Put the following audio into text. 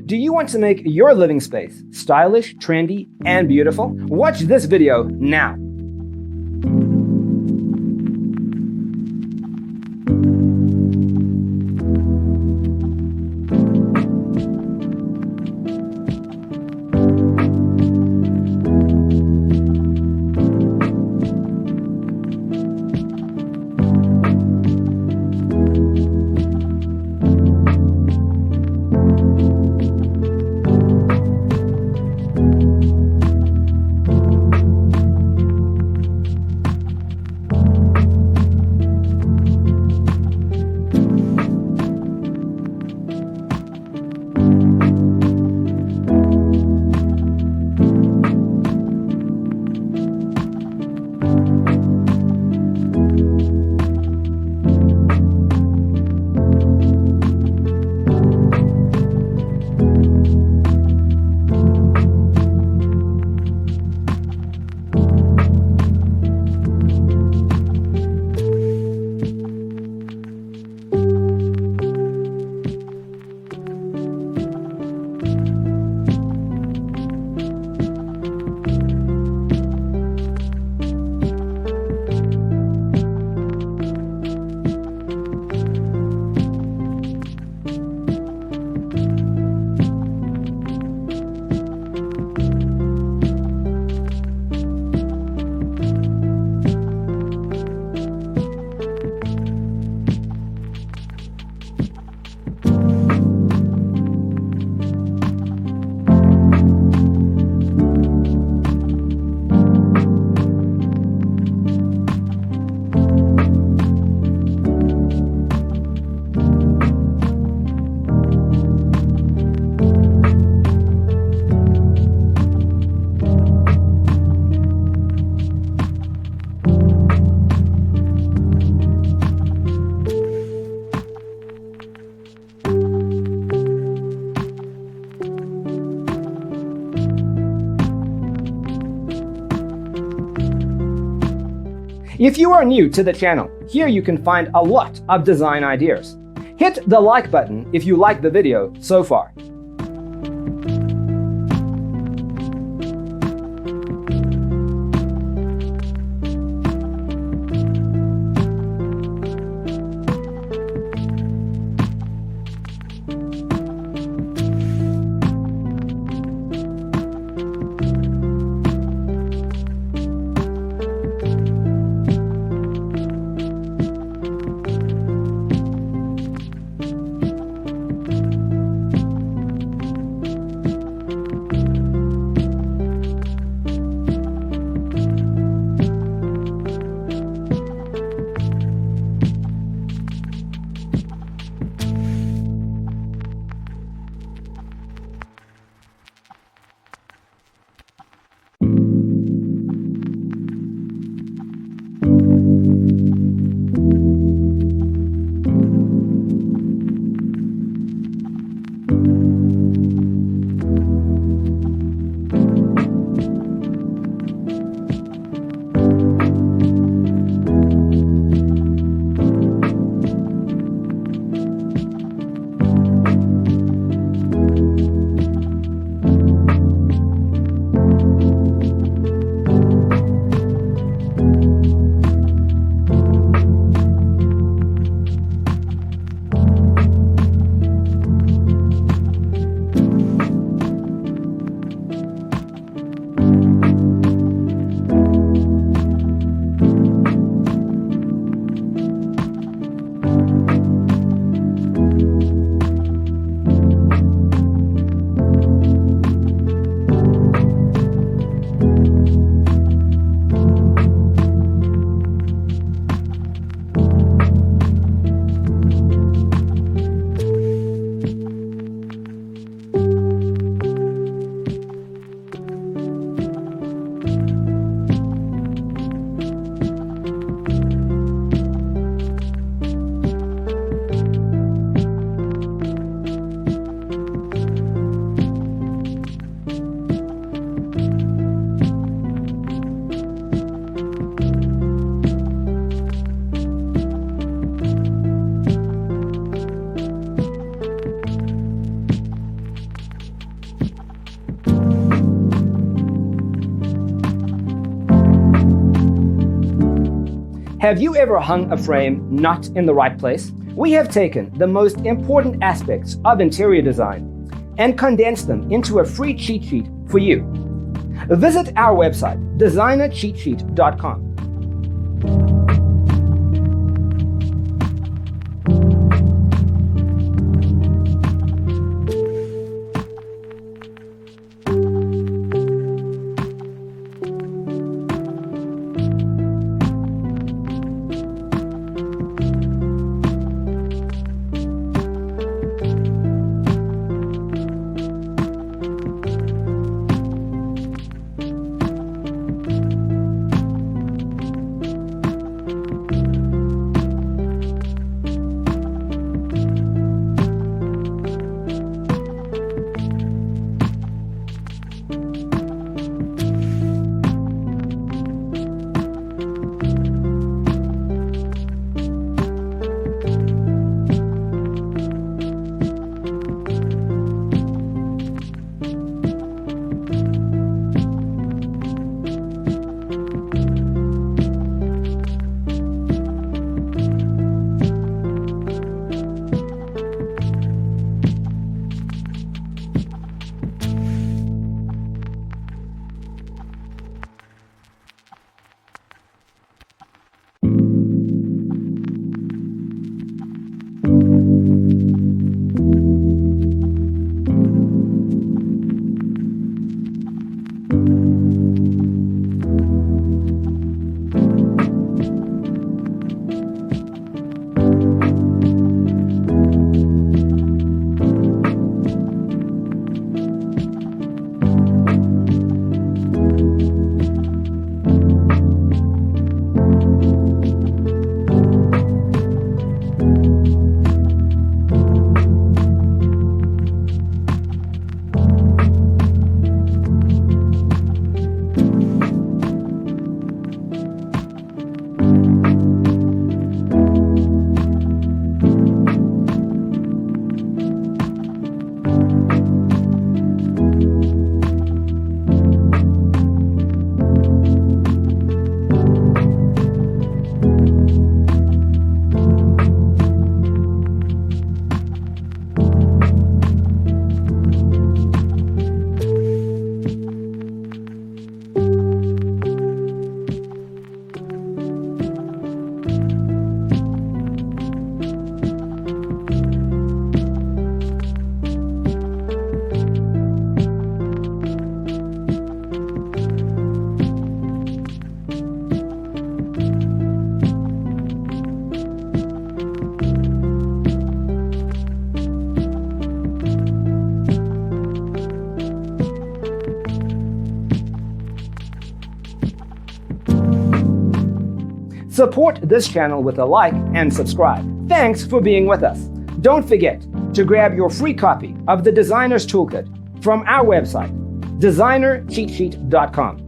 Do you want to make your living space stylish, trendy, and beautiful? Watch this video now. If you are new to the channel, here you can find a lot of design ideas. Hit the like button if you like the video so far. Have you ever hung a frame not in the right place? We have taken the most important aspects of interior design and condensed them into a free cheat sheet for you. Visit our website, designercheatsheet.com. Support this channel with a like and subscribe. Thanks for being with us. Don't forget to grab your free copy of the Designer's Toolkit from our website, designercheatsheet.com.